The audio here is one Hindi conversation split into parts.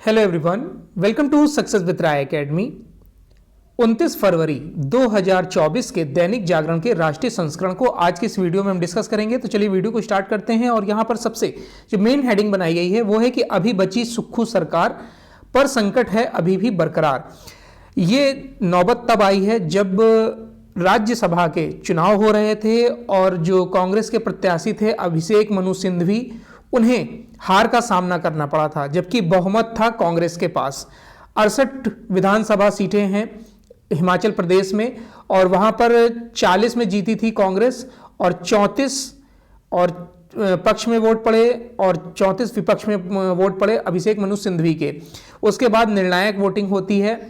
Hello everyone, welcome to success with Rai academy. 29 फरवरी 2024 के दैनिक जागरण के राष्ट्रीय संस्करण को आज के इस वीडियो में हम डिस्कस करेंगे। तो चलिए वीडियो को स्टार्ट करते हैं। और यहां पर सबसे जो मेन हेडिंग बनाई गई है वो है कि अभी बची सुक्खू सरकार पर संकट है अभी भी बरकरार। ये नौबत तब आई है जब राज्यसभा के चुनाव हो रहे थे और जो कांग्रेस के प्रत्याशी थे अभिषेक मनु सिंघवी, उन्हें हार का सामना करना पड़ा था, जबकि बहुमत था कांग्रेस के पास। 68 विधानसभा सीटें हैं हिमाचल प्रदेश में और वहां पर 40 में जीती थी कांग्रेस और 34 और पक्ष में वोट पड़े और 34 विपक्ष में वोट पड़े अभिषेक मनु सिंघवी के। उसके बाद निर्णायक वोटिंग होती है,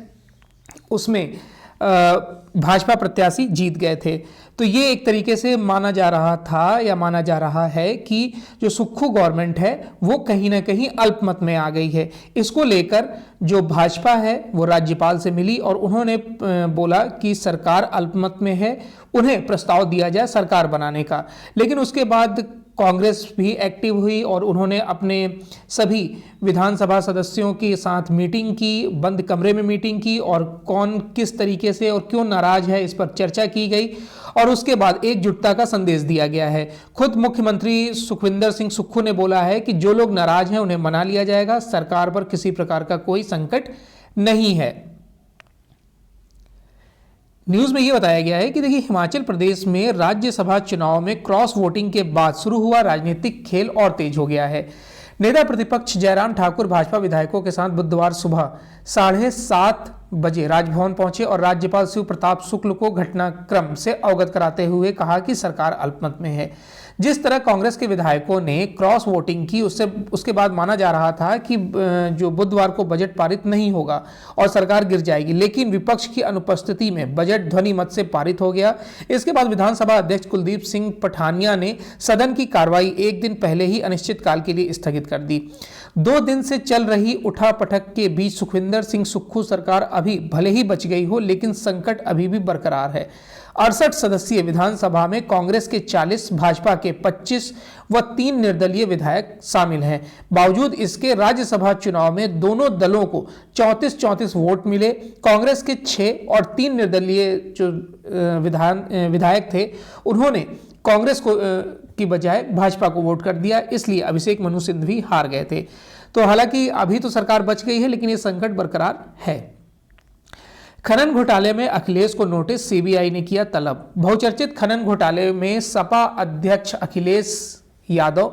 उसमें भाजपा प्रत्याशी जीत गए थे। तो ये एक तरीके से माना जा रहा था या माना जा रहा है कि जो सुक्खू गवर्नमेंट है वो कहीं ना कहीं अल्पमत में आ गई है। इसको लेकर जो भाजपा है वो राज्यपाल से मिली और उन्होंने बोला कि सरकार अल्पमत में है, उन्हें प्रस्ताव दिया जाए सरकार बनाने का। लेकिन उसके बाद कांग्रेस भी एक्टिव हुई और उन्होंने अपने सभी विधानसभा सदस्यों के साथ मीटिंग की, बंद कमरे में मीटिंग की और कौन किस तरीके से और क्यों नाराज है इस पर चर्चा की गई और उसके बाद एकजुटता का संदेश दिया गया है। खुद मुख्यमंत्री सुखविंदर सिंह सुक्खू ने बोला है कि जो लोग नाराज हैं उन्हें मना लिया जाएगा, सरकार पर किसी प्रकार का कोई संकट नहीं है। न्यूज में यह बताया गया है कि देखिए, हिमाचल प्रदेश में राज्यसभा चुनाव में क्रॉस वोटिंग के बाद शुरू हुआ राजनीतिक खेल और तेज हो गया है। नेता प्रतिपक्ष जयराम ठाकुर भाजपा विधायकों के साथ बुधवार सुबह 7:30 बजे राजभवन पहुंचे और राज्यपाल शिव प्रताप शुक्ल को घटनाक्रम से अवगत कराते हुए कहा कि सरकार अल्पमत में है। जिस तरह कांग्रेस के विधायकों ने क्रॉस वोटिंग की, उसके बाद माना जा रहा था कि जो बुधवार को बजट पारित नहीं होगा और सरकार गिर जाएगी, लेकिन विपक्ष की अनुपस्थिति में बजट ध्वनि मत से पारित हो गया। इसके बाद विधानसभा अध्यक्ष कुलदीप सिंह पठानिया ने सदन की कार्रवाई एक दिन पहले ही अनिश्चितकाल के लिए स्थगित कर दी। 2 दिन से चल रही उठापटक के बीच सुखविंदर सिंह सुक्खू सरकार अभी भले ही बच गई हो, लेकिन संकट अभी भी बरकरार है। 68 सदस्यीय विधानसभा में कांग्रेस के 40, भाजपा के 25 व 3 निर्दलीय विधायक शामिल हैं। बावजूद इसके राज्यसभा चुनाव में दोनों दलों को 34-34 वोट मिले। कांग्रेस के 6 और 3 निर्दलीय जो विधायक थे उन्होंने कांग्रेस को की बजाय भाजपा को वोट कर दिया, इसलिए अभिषेक मनु सिंघवी हार गए थे। तो हालांकि अभी तो सरकार बच गई है, लेकिन ये संकट बरकरार है। खनन घोटाले में अखिलेश को नोटिस, सीबीआई ने किया तलब। बहुचर्चित खनन घोटाले में सपा अध्यक्ष अखिलेश यादव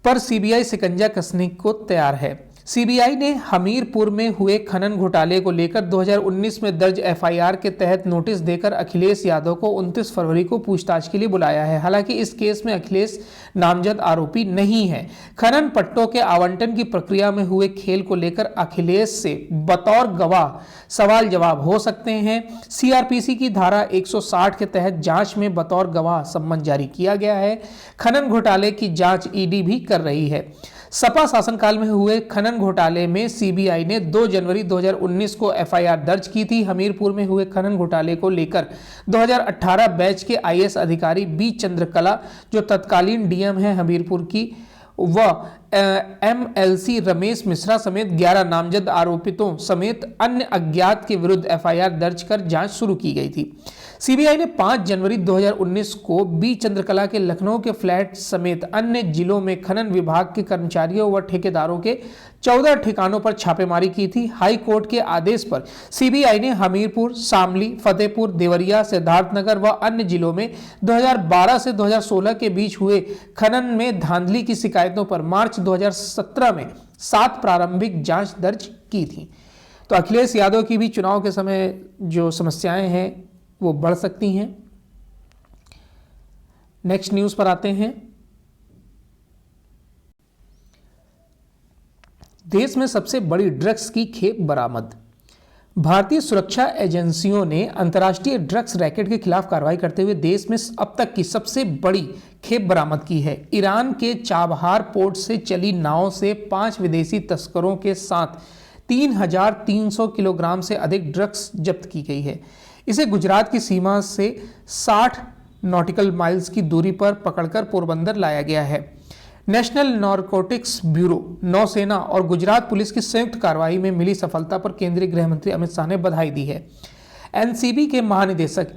पर सीबीआई शिकंजा कसने को तैयार है। सीबीआई ने हमीरपुर में हुए खनन घोटाले को लेकर 2019 में दर्ज एफआईआर के तहत नोटिस देकर अखिलेश यादव को 29 फरवरी को पूछताछ के लिए बुलाया है। हालांकि इस केस में अखिलेश नामजद आरोपी नहीं है। खनन पट्टों के आवंटन की प्रक्रिया में हुए खेल को लेकर अखिलेश से बतौर गवाह सवाल जवाब हो सकते हैं। सीआरपीसी की धारा 160 के तहत जांच में बतौर गवाह सम्मन जारी किया गया है। खनन घोटाले की जांच ईडी भी कर रही है। सपा शासनकाल में हुए खनन घोटाले में सीबीआई ने 2 जनवरी 2019 को एफआईआर दर्ज की थी। हमीरपुर में हुए खनन घोटाले को लेकर 2018 बैच के आईएएस अधिकारी बी चंद्रकला, जो तत्कालीन डीएम है हमीरपुर की, व एमएलसी रमेश मिश्रा समेत 11 नामजद आरोपितों समेत अन्य अज्ञात के विरुद्ध एफआईआर दर्ज कर जांच शुरू की गई थी। सीबीआई ने 5 जनवरी 2019 को बी चंद्रकला के लखनऊ के फ्लैट समेत अन्य जिलों में खनन विभाग के कर्मचारियों व ठेकेदारों के 14 ठिकानों पर छापेमारी की थी। हाई कोर्ट के आदेश पर सीबीआई ने हमीरपुर, शामली, फतेहपुर, देवरिया, सिद्धार्थनगर व अन्य जिलों में 2012 से 2016 के बीच हुए खनन में धांधली की शिकायतों पर मार्च 2017 में 7 प्रारंभिक जांच दर्ज की थी। तो अखिलेश यादव की भी चुनाव के समय जो समस्याएं हैं वो बढ़ सकती हैं। नेक्स्ट न्यूज पर आते हैं। देश में सबसे बड़ी ड्रग्स की खेप बरामद। भारतीय सुरक्षा एजेंसियों ने अंतर्राष्ट्रीय ड्रग्स रैकेट के खिलाफ कार्रवाई करते हुए देश में अब तक की सबसे बड़ी खेप बरामद की है। ईरान के चाबहार पोर्ट से चली नाव से 5 विदेशी तस्करों के साथ 3,300 किलोग्राम से अधिक ड्रग्स जब्त की गई है। इसे गुजरात की सीमा से 60 नॉटिकल माइल्स की दूरी पर पकड़कर पोरबंदर लाया गया है। नेशनल नारकोटिक्स ब्यूरो, नौसेना और गुजरात पुलिस की संयुक्त कार्रवाई में मिली सफलता पर केंद्रीय गृह मंत्री अमित शाह ने बधाई दी है। एनसीबी के महानिदेशक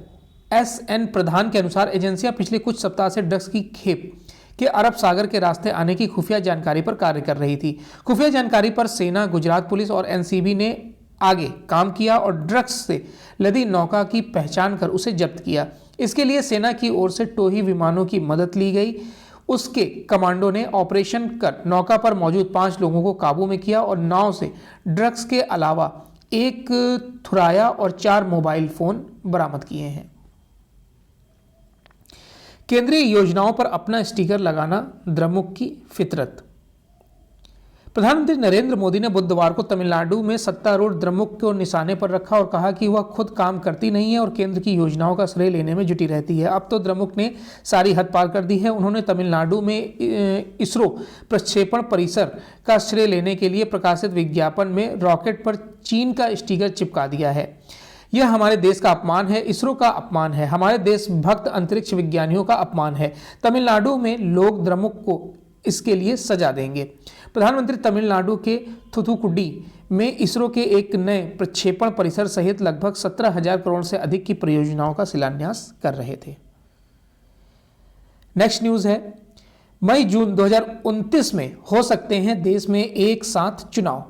एसएन प्रधान के अनुसार एजेंसियां पिछले कुछ सप्ताह से ड्रग्स की खेप के अरब सागर के रास्ते आने की खुफिया जानकारी पर कार्य कर रही थी। खुफिया जानकारी पर सेना, गुजरात पुलिस और एनसीबी ने आगे काम किया और ड्रग्स से लदी नौका की पहचान कर उसे जब्त किया। इसके लिए सेना की ओर से टोही विमानों की मदद ली गई। उसके कमांडो ने ऑपरेशन कर नौका पर मौजूद 5 लोगों को काबू में किया और नाव से ड्रग्स के अलावा 1 थुराया और 4 मोबाइल फोन बरामद किए हैं। केंद्रीय योजनाओं पर अपना स्टिकर लगाना द्रमुक की फितरत। प्रधानमंत्री नरेंद्र मोदी ने बुधवार को तमिलनाडु में सत्तारूढ़ द्रमुक को निशाने पर रखा और कहा कि वह खुद काम करती नहीं है और केंद्र की योजनाओं का श्रेय लेने में जुटी रहती है। अब तो द्रमुक ने सारी हद पार कर दी है। उन्होंने तमिलनाडु में इसरो प्रक्षेपण परिसर का श्रेय लेने के लिए प्रकाशित विज्ञापन में रॉकेट पर चीन का स्टिकर चिपका दिया है। यह हमारे देश का अपमान है, इसरो का अपमान है, हमारे देशभक्त अंतरिक्ष विज्ञानियों का अपमान है। तमिलनाडु में लोग द्रमुक को इसके लिए सजा देंगे। प्रधानमंत्री तमिलनाडु के थुथुकुडी में इसरो के एक नए प्रक्षेपण परिसर सहित लगभग 17,000 करोड़ से अधिक की परियोजनाओं का शिलान्यास कर रहे थे। नेक्स्ट न्यूज है, मई जून 2029 में हो सकते हैं देश में एक साथ चुनाव।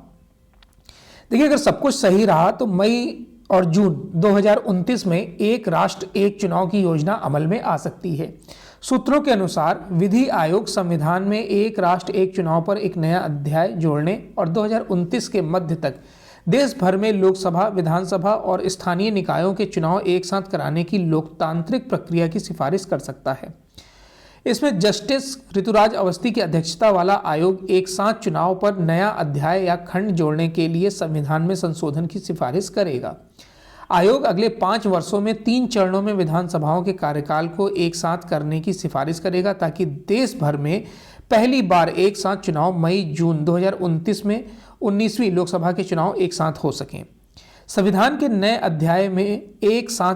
देखिए, अगर सब कुछ सही रहा तो मई और जून 2029 में एक राष्ट्र एक चुनाव की योजना अमल में आ सकती है। सूत्रों के अनुसार विधि आयोग संविधान में एक राष्ट्र एक चुनाव पर एक नया अध्याय जोड़ने और 2029 के मध्य तक देश भर में लोकसभा, विधानसभा और स्थानीय निकायों के चुनाव एक साथ कराने की लोकतांत्रिक प्रक्रिया की सिफारिश कर सकता है। इसमें जस्टिस ऋतुराज अवस्थी की अध्यक्षता वाला आयोग एक साथ चुनाव पर नया अध्याय या खंड जोड़ने के लिए संविधान में संशोधन की सिफारिश करेगा। आयोग अगले 5 वर्षों में 3 चरणों में विधानसभाओं के कार्यकाल को एक साथ करने की सिफारिश करेगा ताकि देश भर में पहली बार एक साथ चुनाव मई जून 2029 में 19वीं लोकसभा के चुनाव एक साथ हो सकें। संविधान के नए अध्याय में एक साथ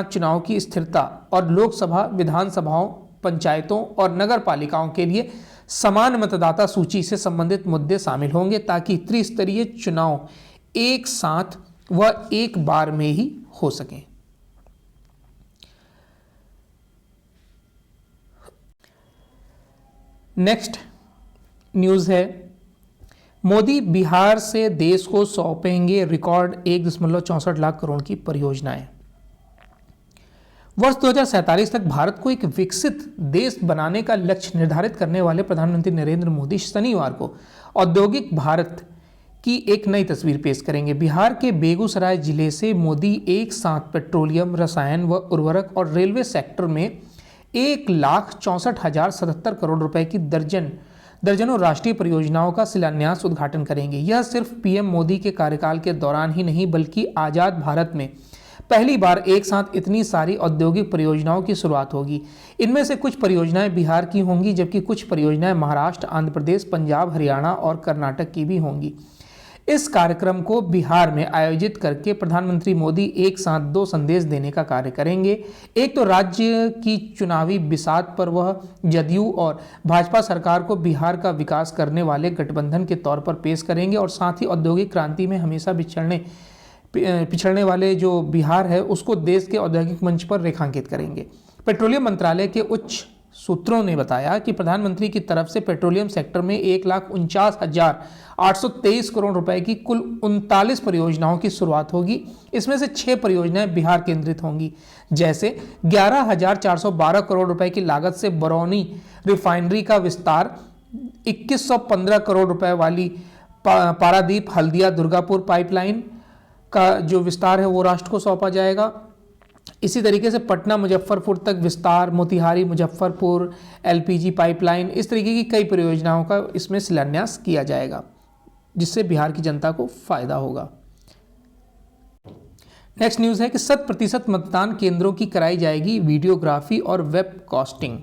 चुनाव की स्थिरता और लोकसभा, विधानसभाओं, पंचायतों और नगर पालिकाओं के लिए समान मतदाता सूची से संबंधित मुद्दे शामिल होंगे ताकि त्रिस्तरीय चुनाव एक साथ व एक बार में ही हो सकें। नेक्स्ट न्यूज है, मोदी बिहार से देश को सौंपेंगे रिकॉर्ड 1.64 लाख करोड़ की परियोजनाएं। वर्ष 2047 तक भारत को एक विकसित देश बनाने का लक्ष्य निर्धारित करने वाले प्रधानमंत्री नरेंद्र मोदी शनिवार को औद्योगिक भारत की एक नई तस्वीर पेश करेंगे। बिहार के बेगूसराय जिले से मोदी एक साथ पेट्रोलियम, रसायन व उर्वरक और रेलवे सेक्टर में 1,64,077 करोड़ रुपए की दर्जनों राष्ट्रीय परियोजनाओं का शिलान्यास उद्घाटन करेंगे। यह सिर्फ पीएम मोदी के कार्यकाल के दौरान ही नहीं बल्कि आजाद भारत में पहली बार एक साथ इतनी सारी औद्योगिक परियोजनाओं की शुरुआत होगी। इनमें से कुछ परियोजनाएं बिहार की होंगी जबकि कुछ परियोजनाएं महाराष्ट्र, आंध्र प्रदेश, पंजाब, हरियाणा और कर्नाटक की भी होंगी। इस कार्यक्रम को बिहार में आयोजित करके प्रधानमंत्री मोदी एक साथ 2 संदेश देने का कार्य करेंगे। एक तो राज्य की चुनावी बिसात पर वह जदयू और भाजपा सरकार को बिहार का विकास करने वाले गठबंधन के तौर पर पेश करेंगे और साथ ही औद्योगिक क्रांति में हमेशा पिछड़ने वाले जो बिहार है उसको देश के औद्योगिक मंच पर रेखांकित करेंगे। पेट्रोलियम मंत्रालय के उच्च सूत्रों ने बताया कि प्रधानमंत्री की तरफ से पेट्रोलियम सेक्टर में 1,49,823 करोड़ रुपए की कुल 39 परियोजनाओं की शुरुआत होगी। इसमें से 6 परियोजनाएं बिहार केंद्रित होंगी, जैसे 11,412 करोड़ रुपए की लागत से बरौनी रिफाइनरी का विस्तार, 2,115 करोड़ रुपए वाली पारादीप हल्दिया दुर्गापुर पाइपलाइन का जो विस्तार है वो राष्ट्र को सौंपा जाएगा। इसी तरीके से पटना मुजफ्फरपुर तक विस्तार, मोतिहारी मुजफ्फरपुर एलपीजी पाइपलाइन, इस तरीके की कई परियोजनाओं का इसमें शिलान्यास किया जाएगा जिससे बिहार की जनता को फायदा होगा। नेक्स्ट न्यूज़ है कि 100% मतदान केंद्रों की कराई जाएगी वीडियोग्राफी और वेब कास्टिंग।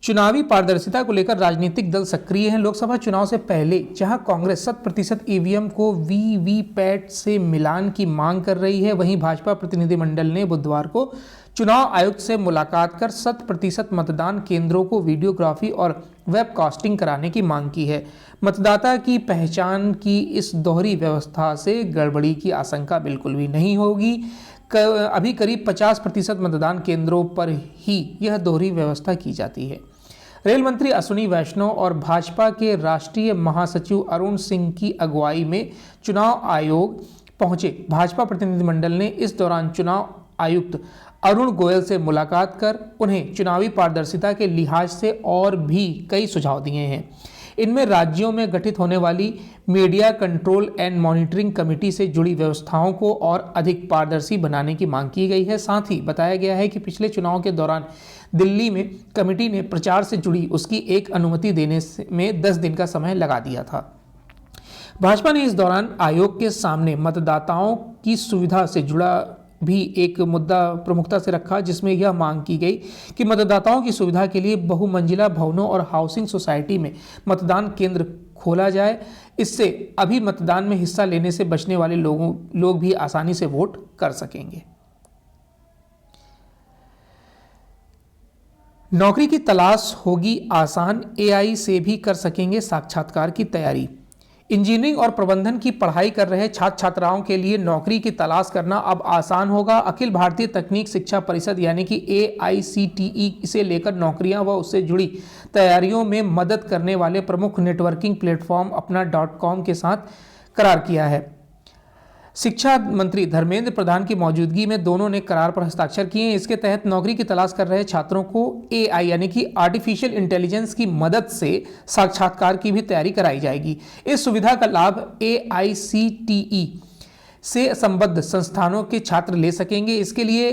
चुनावी पारदर्शिता को लेकर राजनीतिक दल सक्रिय हैं। लोकसभा चुनाव से पहले जहां कांग्रेस 100% ईवीएम को वीवीपैट से मिलान की मांग कर रही है, वहीं भाजपा प्रतिनिधिमंडल ने बुधवार को चुनाव आयुक्त से मुलाकात कर 100% मतदान केंद्रों को वीडियोग्राफी और वेबकास्टिंग कराने की मांग की है। मतदाता की पहचान की इस दोहरी व्यवस्था से गड़बड़ी की आशंका बिल्कुल भी नहीं होगी। अभी करीब 50% मतदान केंद्रों पर ही यह दोहरी व्यवस्था की जाती है। रेल मंत्री अश्विनी वैष्णव और भाजपा के राष्ट्रीय महासचिव अरुण सिंह की अगुवाई में चुनाव आयोग पहुंचे भाजपा प्रतिनिधिमंडल ने इस दौरान चुनाव आयुक्त अरुण गोयल से मुलाकात कर उन्हें चुनावी पारदर्शिता के लिहाज से और भी कई सुझाव दिए हैं। इनमें राज्यों में गठित होने वाली media control and monitoring committee से जुड़ी व्यवस्थाओं को और अधिक पारदर्शी बनाने की मांग की गई है। साथ ही बताया गया है कि पिछले चुनाव के दौरान दिल्ली में कमेटी ने प्रचार से जुड़ी उसकी एक अनुमति देने में 10 दिन का समय लगा दिया था। भाजपा ने इस दौरान आयोग के सामने मतदाताओं की सुविधा से जुड़ा भी एक मुद्दा प्रमुखता से रखा, जिसमें यह मांग की गई कि मतदाताओं की सुविधा के लिए बहुमंजिला भवनों और हाउसिंग सोसाइटी में मतदान केंद्र खोला जाए। इससे अभी मतदान में हिस्सा लेने से बचने वाले लोग भी आसानी से वोट कर सकेंगे। नौकरी की तलाश होगी आसान, एआई से भी कर सकेंगे साक्षात्कार की तैयारी। इंजीनियरिंग और प्रबंधन की पढ़ाई कर रहे छात्र छात्राओं के लिए नौकरी की तलाश करना अब आसान होगा। अखिल भारतीय तकनीक शिक्षा परिषद यानी कि AICTE इसे लेकर नौकरियां व उससे जुड़ी तैयारियों में मदद करने वाले प्रमुख नेटवर्किंग प्लेटफॉर्म अपना.com के साथ करार किया है। शिक्षा मंत्री धर्मेंद्र प्रधान की मौजूदगी में दोनों ने करार पर हस्ताक्षर किए हैं। इसके तहत नौकरी की तलाश कर रहे छात्रों को AI यानी कि आर्टिफिशियल इंटेलिजेंस की मदद से साक्षात्कार की भी तैयारी कराई जाएगी। इस सुविधा का लाभ AICTE से संबद्ध संस्थानों के छात्र ले सकेंगे। इसके लिए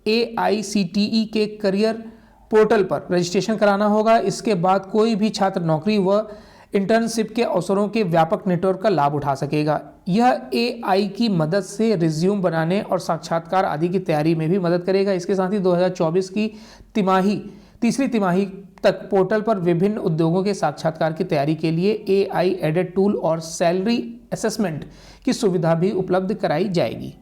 AICTE के करियर पोर्टल पर रजिस्ट्रेशन कराना होगा। इसके बाद कोई भी छात्र नौकरी व इंटर्नशिप के अवसरों के व्यापक नेटवर्क का लाभ उठा सकेगा। यह AI की मदद से रिज्यूम बनाने और साक्षात्कार आदि की तैयारी में भी मदद करेगा। इसके साथ ही 2024 की तीसरी तिमाही तक पोर्टल पर विभिन्न उद्योगों के साक्षात्कार की तैयारी के लिए AI एडेड टूल और सैलरी असेसमेंट की सुविधा भी उपलब्ध कराई जाएगी।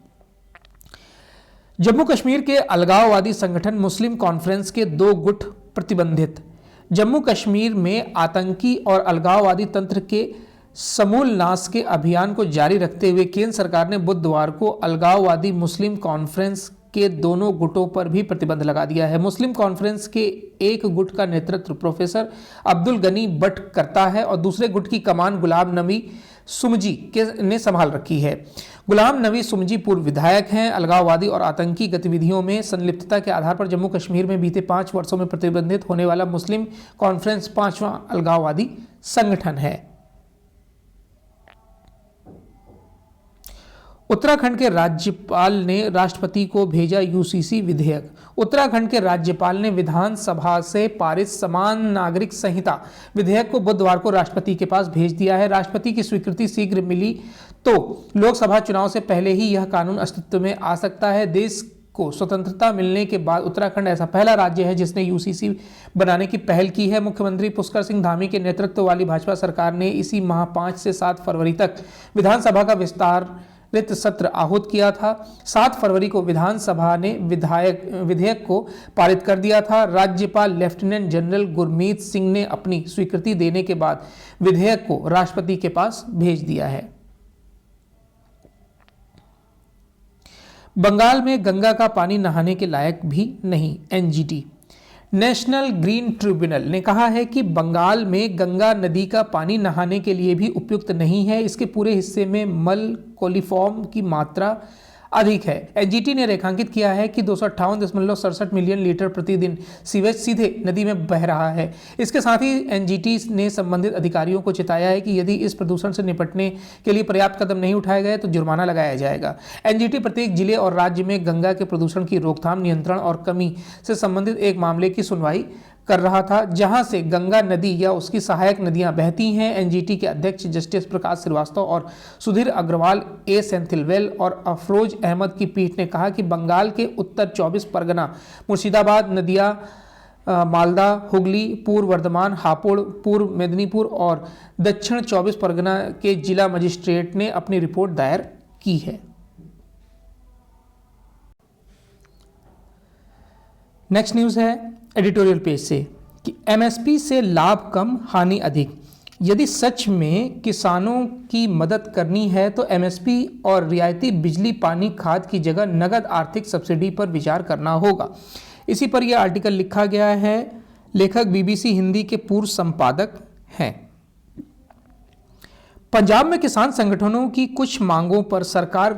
जम्मू कश्मीर के अलगाववादी संगठन मुस्लिम कॉन्फ्रेंस के 2 गुट प्रतिबंधित। जम्मू कश्मीर में आतंकी और अलगाववादी तंत्र के समूल नाश के अभियान को जारी रखते हुए केंद्र सरकार ने बुधवार को अलगाववादी मुस्लिम कॉन्फ्रेंस के दोनों गुटों पर भी प्रतिबंध लगा दिया है। मुस्लिम कॉन्फ्रेंस के एक गुट का नेतृत्व प्रोफेसर अब्दुल गनी भट्ट करता है और दूसरे गुट की कमान गुलाम नबी सुमजी ने संभाल रखी है। गुलाम नबी सुमजी पूर्व विधायक हैं। अलगाववादी और आतंकी गतिविधियों में संलिप्तता के आधार पर जम्मू कश्मीर में बीते 5 वर्षों में प्रतिबंधित होने वाला मुस्लिम कॉन्फ्रेंस 5वां अलगाववादी संगठन है। उत्तराखंड के राज्यपाल ने राष्ट्रपति को भेजा UCC विधेयक। उत्तराखंड के राज्यपाल ने विधानसभा से पारित समान नागरिक संहिता विधेयक को बुधवार को राष्ट्रपति के पास भेज दिया है। राष्ट्रपति की स्वीकृति शीघ्र मिली तो लोकसभा चुनाव से पहले ही यह कानून अस्तित्व में आ सकता है। देश को स्वतंत्रता मिलने के बाद उत्तराखंड ऐसा पहला राज्य है जिसने UCC बनाने की पहल की है। मुख्यमंत्री पुष्कर सिंह धामी के नेतृत्व वाली भाजपा सरकार ने इसी माह 5 से 7 फरवरी तक विधानसभा का विस्तारित सत्र आहूत किया था। 7 फरवरी को विधानसभा ने विधेयक को पारित कर दिया था। राज्यपाल लेफ्टिनेंट जनरल गुरमीत सिंह ने अपनी स्वीकृति देने के बाद विधेयक को राष्ट्रपति के पास भेज दिया है। बंगाल में गंगा का पानी नहाने के लायक भी नहीं। NGT नेशनल ग्रीन ट्रिब्यूनल ने कहा है कि बंगाल में गंगा नदी का पानी नहाने के लिए भी उपयुक्त नहीं है। इसके पूरे हिस्से में मल कोलिफॉर्म की मात्रा अधिक है। NGT ने रेखांकित किया है कि 258.67 मिलियन लीटर प्रतिदिन सीवेज सीधे नदी में बह रहा है। इसके साथ ही NGT ने संबंधित अधिकारियों को चेताया है कि यदि इस प्रदूषण से निपटने के लिए पर्याप्त कदम नहीं उठाए गए तो जुर्माना लगाया जाएगा। NGT प्रत्येक जिले और राज्य में गंगा के प्रदूषण की रोकथाम, नियंत्रण और कमी से संबंधित एक मामले की सुनवाई कर रहा था जहां से गंगा नदी या उसकी सहायक नदियां बहती हैं। NGT के अध्यक्ष जस्टिस प्रकाश श्रीवास्तव और सुधीर अग्रवाल, A सेंथिलवेल और अफरोज अहमद की पीठ ने कहा कि बंगाल के उत्तर 24 परगना, मुर्शिदाबाद मालदा, हुगली, पूर्व वर्धमान, हापुड़, पूर्व मेदिनीपुर और दक्षिण 24 परगना के जिला मजिस्ट्रेट ने अपनी रिपोर्ट दायर की है। नेक्स्ट न्यूज़ है एडिटोरियल पेज से कि एमएसपी से लाभ कम, हानि अधिक। यदि सच में किसानों की मदद करनी है तो एमएसपी और रियायती बिजली, पानी, खाद की जगह नगद आर्थिक सब्सिडी पर विचार करना होगा। इसी पर यह आर्टिकल लिखा गया है। लेखक बीबीसी हिंदी के पूर्व संपादक हैं। पंजाब में किसान संगठनों की कुछ मांगों पर सरकार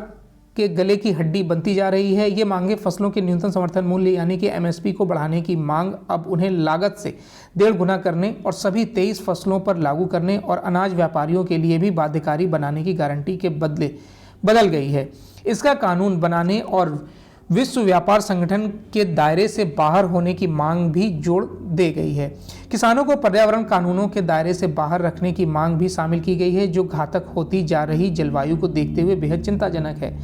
के गले की हड्डी बनती जा रही है। ये मांगे फसलों के न्यूनतम समर्थन मूल्य यानी कि एमएसपी को बढ़ाने की मांग, अब उन्हें लागत से 1.5 गुना करने और सभी 23 फसलों पर लागू करने और अनाज व्यापारियों के लिए भी बाध्यकारी बनाने की गारंटी के बदले बदल गई है। इसका कानून बनाने और विश्व व्यापार संगठन के दायरे से बाहर होने की मांग भी जोड़ दे गई है। किसानों को पर्यावरण कानूनों के दायरे से बाहर रखने की मांग भी शामिल की गई है, जो घातक होती जा रही जलवायु को देखते हुए बेहद चिंताजनक है।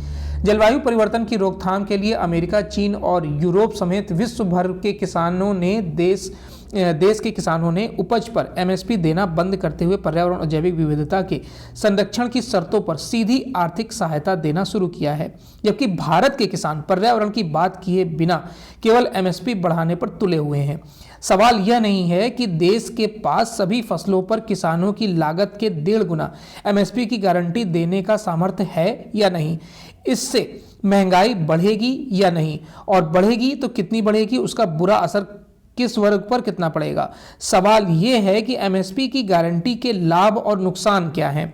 जलवायु परिवर्तन की रोकथाम के लिए अमेरिका, चीन और यूरोप समेत विश्व भर के किसानों ने देश के किसानों ने उपज पर एमएसपी देना बंद करते हुए पर्यावरण और जैविक विविधता के संरक्षण की शर्तों पर सीधी आर्थिक सहायता देना शुरू किया है, जबकि भारत के किसान पर्यावरण की बात किए बिना केवल एमएसपी बढ़ाने पर तुले हुए हैं। सवाल यह नहीं है कि देश के पास सभी फसलों पर किसानों की लागत के 1.5 गुना एमएसपी की गारंटी देने का सामर्थ्य है या नहीं, इससे महंगाई बढ़ेगी या नहीं, और बढ़ेगी तो कितनी बढ़ेगी, उसका बुरा असर किस वर्ग पर कितना पड़ेगा। सवाल यह है कि एमएसपी की गारंटी के लाभ और नुकसान क्या हैं।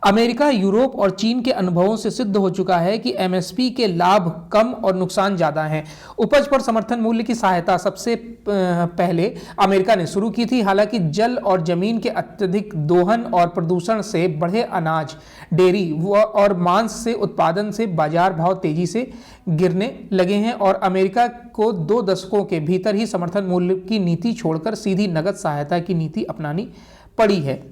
अमेरिका, यूरोप और चीन के अनुभवों से सिद्ध हो चुका है कि एमएसपी के लाभ कम और नुकसान ज़्यादा हैं। उपज पर समर्थन मूल्य की सहायता सबसे पहले अमेरिका ने शुरू की थी। हालांकि जल और जमीन के अत्यधिक दोहन और प्रदूषण से बढ़े अनाज, डेयरी और मांस से उत्पादन से बाजार भाव तेजी से गिरने लगे हैं और अमेरिका को 2 दशकों के भीतर ही समर्थन मूल्य की नीति छोड़कर सीधी नगद सहायता की नीति अपनानी पड़ी है।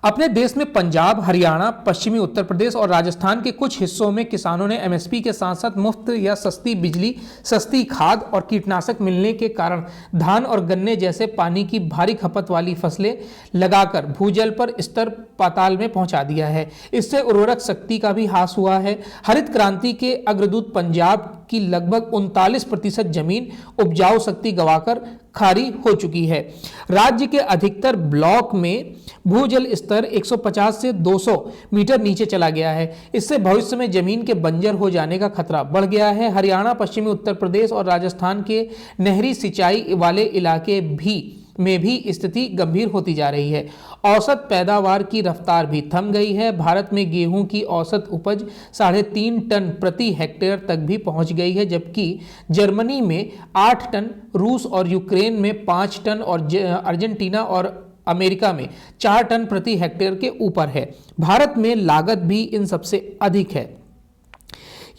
अपने देश में पंजाब, हरियाणा, पश्चिमी उत्तर प्रदेश और राजस्थान के कुछ हिस्सों में किसानों ने एमएसपी के साथ साथ मुफ्त या सस्ती बिजली, सस्ती खाद और कीटनाशक मिलने के कारण धान और गन्ने जैसे पानी की भारी खपत वाली फसलें लगाकर भूजल पर स्तर पाताल में पहुंचा दिया है। इससे उर्वरक शक्ति का भी ह्रास हुआ है। हरित क्रांति के अग्रदूत पंजाब की लगभग 39% जमीन उपजाऊ शक्ति गंवाकर खारी हो चुकी है। राज्य के अधिकतर ब्लॉक में भूजल स्तर 150 से 200 मीटर नीचे चला गया है। इससे भविष्य में जमीन के बंजर हो जाने का खतरा बढ़ गया है। हरियाणा, पश्चिमी उत्तर प्रदेश और राजस्थान के नहरी सिंचाई वाले इलाके में भी स्थिति गंभीर होती जा रही है। औसत पैदावार की रफ्तार भी थम गई है। भारत में गेहूं की औसत उपज 3.5 टन प्रति हेक्टेयर तक भी पहुंच गई है, जबकि जर्मनी में 8 टन, रूस और यूक्रेन में 5 टन और अर्जेंटीना और अमेरिका में 4 टन प्रति हेक्टेयर के ऊपर है। भारत में लागत भी इन सबसे अधिक है।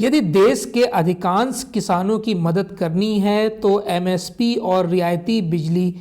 यदि देश के अधिकांश किसानों की मदद करनी है तो एमएसपी और रियायती बिजली,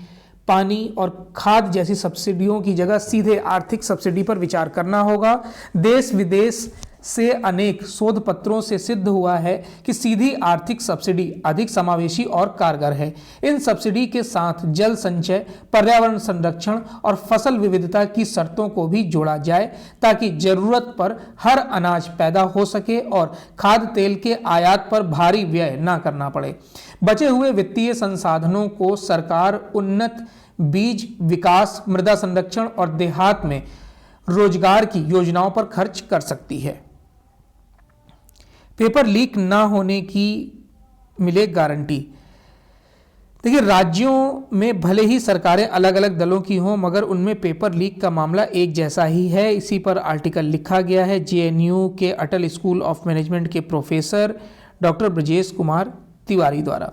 पानी और खाद जैसी सब्सिडियों की जगह सीधे आर्थिक सब्सिडी पर विचार करना होगा। देश विदेश से अनेक शोध पत्रों से सिद्ध हुआ है कि सीधी आर्थिक सब्सिडी अधिक समावेशी और कारगर है। इन सब्सिडी के साथ जल संचय, पर्यावरण संरक्षण और फसल विविधता की शर्तों को भी जोड़ा जाए ताकि जरूरत पर हर अनाज पैदा हो सके और खाद्य तेल के आयात पर भारी व्यय न करना पड़े। बचे हुए वित्तीय संसाधनों को सरकार उन्नत बीज विकास, मृदा संरक्षण और देहात में रोजगार की योजनाओं पर खर्च कर सकती है। पेपर लीक ना होने की मिले गारंटी। देखिए, राज्यों में भले ही सरकारें अलग अलग दलों की हों, मगर उनमें पेपर लीक का मामला एक जैसा ही है। इसी पर आर्टिकल लिखा गया है जेएनयू के अटल स्कूल ऑफ मैनेजमेंट के प्रोफेसर डॉक्टर ब्रजेश कुमार तिवारी द्वारा।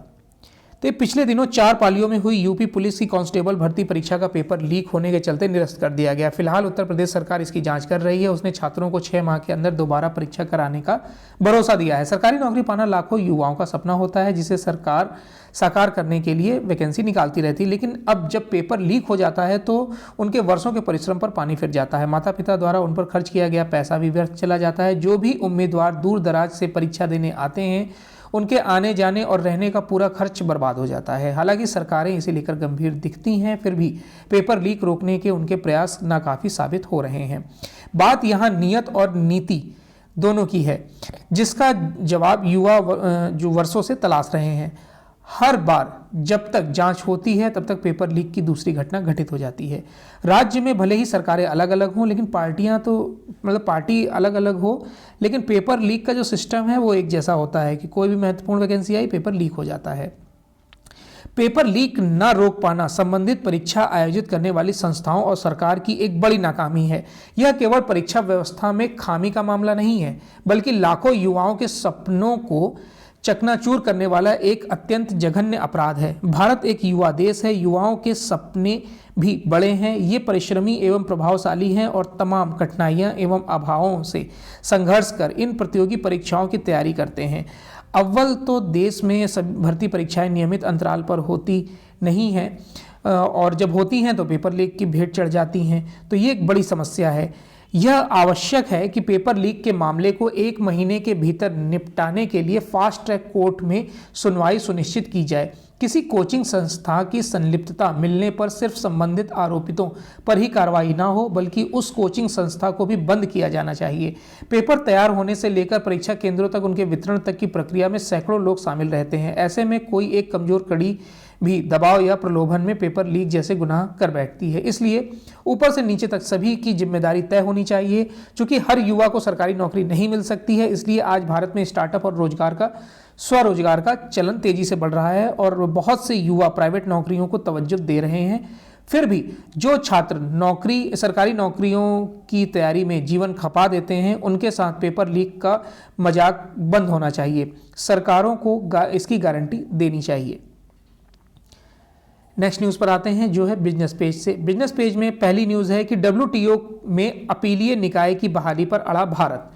तो पिछले दिनों 4 पालियों में हुई यूपी पुलिस की कांस्टेबल भर्ती परीक्षा का पेपर लीक होने के चलते निरस्त कर दिया गया। फिलहाल उत्तर प्रदेश सरकार इसकी जांच कर रही है। उसने छात्रों को 6 माह के अंदर दोबारा परीक्षा कराने का भरोसा दिया है। सरकारी नौकरी पाना लाखों युवाओं का सपना होता है, जिसे सरकार साकार करने के लिए वैकेंसी निकालती रहती है। लेकिन अब जब पेपर लीक हो जाता है तो उनके वर्षों के परिश्रम पर पानी फिर जाता है। माता पिता द्वारा उन पर खर्च किया गया पैसा भी व्यर्थ चला जाता है। जो भी उम्मीदवार दूर दराज से परीक्षा देने आते हैं उनके आने जाने और रहने का पूरा खर्च बर्बाद हो जाता है। हालांकि सरकारें इसे लेकर गंभीर दिखती हैं, फिर भी पेपर लीक रोकने के उनके प्रयास नाकाफी साबित हो रहे हैं। बात यहाँ नियत और नीति दोनों की है, जिसका जवाब युवा जो वर्षों से तलाश रहे हैं। हर बार जब तक जांच होती है तब तक पेपर लीक की दूसरी घटना घटित हो जाती है। राज्य में भले ही सरकारें अलग अलग हों, लेकिन पार्टी अलग अलग हो, लेकिन पेपर लीक का जो सिस्टम है वो एक जैसा होता है कि कोई भी महत्वपूर्ण वैकेंसी आई, पेपर लीक हो जाता है। पेपर लीक न रोक पाना संबंधित परीक्षा आयोजित करने वाली संस्थाओं और सरकार की एक बड़ी नाकामी है। यह केवल परीक्षा व्यवस्था में खामी का मामला नहीं है, बल्कि लाखों युवाओं के सपनों को चकनाचूर करने वाला एक अत्यंत जघन्य अपराध है। भारत एक युवा देश है, युवाओं के सपने भी बड़े हैं, ये परिश्रमी एवं प्रभावशाली हैं और तमाम कठिनाइयां एवं अभावों से संघर्ष कर इन प्रतियोगी परीक्षाओं की तैयारी करते हैं। अव्वल तो देश में सभी भर्ती परीक्षाएं नियमित अंतराल पर होती नहीं हैं और जब होती हैं तो पेपर लीक की भेंट चढ़ जाती हैं, तो ये एक बड़ी समस्या है। यह आवश्यक है कि पेपर लीक के मामले को 1 महीने के भीतर निपटाने के लिए फास्ट ट्रैक कोर्ट में सुनवाई सुनिश्चित की जाए। किसी कोचिंग संस्था की संलिप्तता मिलने पर सिर्फ संबंधित आरोपितों पर ही कार्रवाई न हो, बल्कि उस कोचिंग संस्था को भी बंद किया जाना चाहिए। पेपर तैयार होने से लेकर परीक्षा केंद्रों तक उनके वितरण तक की प्रक्रिया में सैकड़ों लोग शामिल रहते हैं। ऐसे में कोई एक कमजोर कड़ी भी दबाव या प्रलोभन में पेपर लीक जैसे गुनाह कर बैठती है। इसलिए ऊपर से नीचे तक सभी की जिम्मेदारी तय होनी चाहिए। चूंकि हर युवा को सरकारी नौकरी नहीं मिल सकती है, इसलिए आज भारत में स्टार्टअप और स्वरोजगार का चलन तेजी से बढ़ रहा है और बहुत से युवा प्राइवेट नौकरियों को तवज्जो दे रहे हैं। फिर भी जो छात्र सरकारी नौकरियों की तैयारी में जीवन खपा देते हैं, उनके साथ पेपर लीक का मजाक बंद होना चाहिए। सरकारों को इसकी गारंटी देनी चाहिए। नेक्स्ट न्यूज़ पर आते हैं, जो है बिजनेस पेज से। बिजनेस पेज में पहली न्यूज़ है कि WTO में अपीलीय निकाय की बहाली पर अड़ा भारत।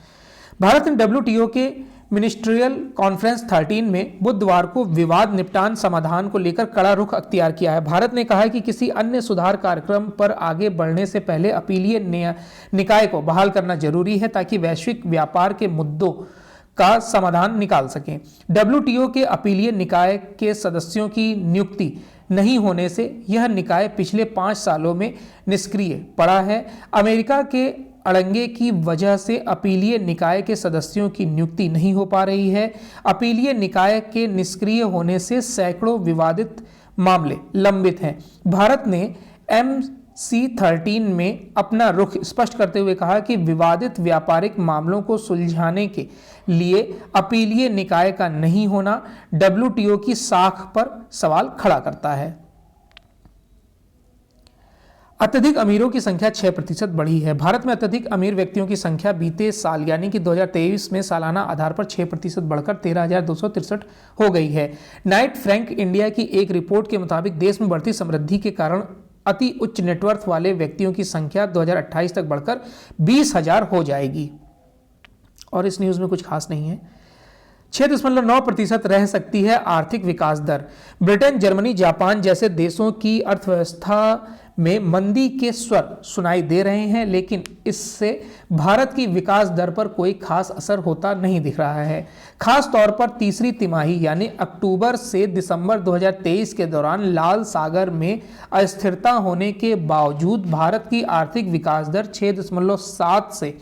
भारत ने WTO के मिनिस्ट्रियल कॉन्फ्रेंस 13 में बुधवार को विवाद निपटान समाधान को लेकर कड़ा रुख अख्तियार किया है। भारत ने कहा है कि किसी अन्य सुधार कार्यक्रम पर आगे बढ़ने से पहले अपीलीय निकाय को बहाल करना जरूरी है, ताकि वैश्विक व्यापार के मुद्दों का समाधान निकाल सकें। WTO के अपीलीय निकाय के सदस्यों की नियुक्ति नहीं होने से यह निकाय पिछले 5 सालों में निष्क्रिय पड़ा है। अमेरिका के अड़ंगे की वजह से अपीलीय निकाय के सदस्यों की नियुक्ति नहीं हो पा रही है। अपीलीय निकाय के निष्क्रिय होने से सैकड़ों विवादित मामले लंबित हैं। भारत ने MC13 में अपना रुख स्पष्ट करते हुए कहा कि विवादित व्यापारिक मामलों को सुलझाने के लिए अपीलीय निकाय का नहीं होना WTO की साख पर सवाल खड़ा करता है। अत्यधिक अमीरों की संख्या 6% बढ़ी है। भारत में अत्यधिक अमीर व्यक्तियों की संख्या बीते साल यानी कि 2023 में सालाना आधार पर 6% बढ़कर 13,263 हो गई है। नाइट फ्रैंक इंडिया की एक रिपोर्ट के मुताबिक देश में बढ़ती समृद्धि के कारण अति उच्च नेटवर्थ वाले व्यक्तियों की संख्या 2028 तक बढ़कर 20,000 हो जाएगी। और इस न्यूज़ में कुछ खास नहीं है। 6.9% रह सकती है आर्थिक विकास दर। ब्रिटेन, जर्मनी, जापान जैसे देशों की अर्थव्यवस्था में मंदी के स्वर सुनाई दे रहे हैं, लेकिन इससे भारत की विकास दर पर कोई खास असर होता नहीं दिख रहा है। खास तौर पर तीसरी तिमाही यानी अक्टूबर से दिसंबर 2023 के दौरान लाल सागर में अस्थिरता होने के बावजूद भारत की आर्थिक विकास दर 6.7 से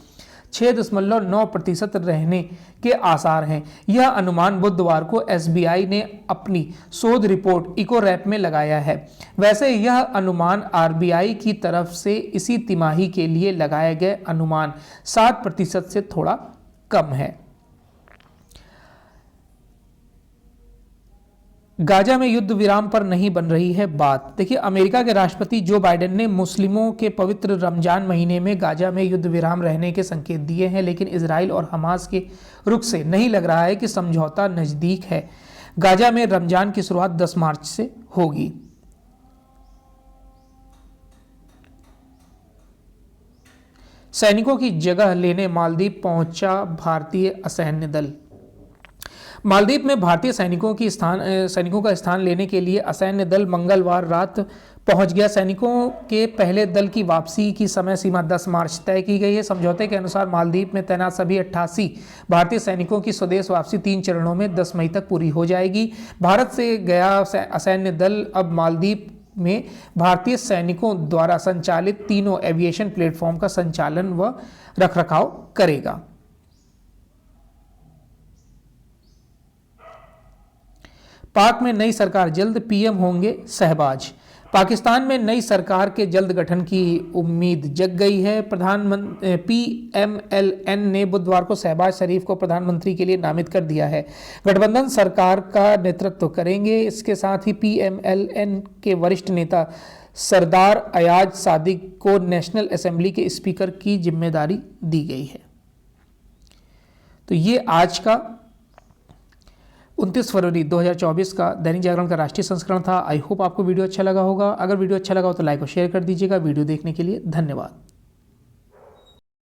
6.9% रहने के आसार हैं। यह अनुमान बुधवार को SBI ने अपनी शोध रिपोर्ट इकोरैप में लगाया है। वैसे यह अनुमान RBI की तरफ से इसी तिमाही के लिए लगाए गए अनुमान 7% से थोड़ा कम है। गाजा में युद्ध विराम पर नहीं बन रही है बात। देखिए, अमेरिका के राष्ट्रपति जो बाइडेन ने मुस्लिमों के पवित्र रमजान महीने में गाजा में युद्ध विराम रहने के संकेत दिए हैं, लेकिन इजराइल और हमास के रुख से नहीं लग रहा है कि समझौता नजदीक है। गाजा में रमजान की शुरुआत 10 मार्च से होगी। सैनिकों की जगह लेने मालदीव पहुंचा भारतीय असैन्य दल। मालदीव में भारतीय सैनिकों का स्थान लेने के लिए असैन्य दल मंगलवार रात पहुंच गया। सैनिकों के पहले दल की वापसी की समय सीमा 10 मार्च तय की गई है। समझौते के अनुसार मालदीव में तैनात सभी 88 भारतीय सैनिकों की स्वदेश वापसी 3 चरणों में 10 मई तक पूरी हो जाएगी। भारत से गया असैन्य दल अब मालदीव में भारतीय सैनिकों द्वारा संचालित तीनों एविएशन प्लेटफॉर्म का संचालन व रखरखाव करेगा। पाक में नई सरकार जल्द, पीएम होंगे शहबाज। पाकिस्तान में नई सरकार के जल्द गठन की उम्मीद जग गई है। प्रधानमंत्री पीएमएलएन ने बुधवार को शहबाज शरीफ को प्रधानमंत्री के लिए नामित कर दिया है। गठबंधन सरकार का नेतृत्व करेंगे। इसके साथ ही पीएमएलएन के वरिष्ठ नेता सरदार अयाज सादिक को नेशनल असेंबली के स्पीकर की जिम्मेदारी दी गई है। तो ये आज का 29 फरवरी 2024 का दैनिक जागरण का राष्ट्रीय संस्करण था। आई होप आपको वीडियो अच्छा लगा होगा। अगर वीडियो अच्छा लगा हो तो लाइक और शेयर कर दीजिएगा। वीडियो देखने के लिए धन्यवाद।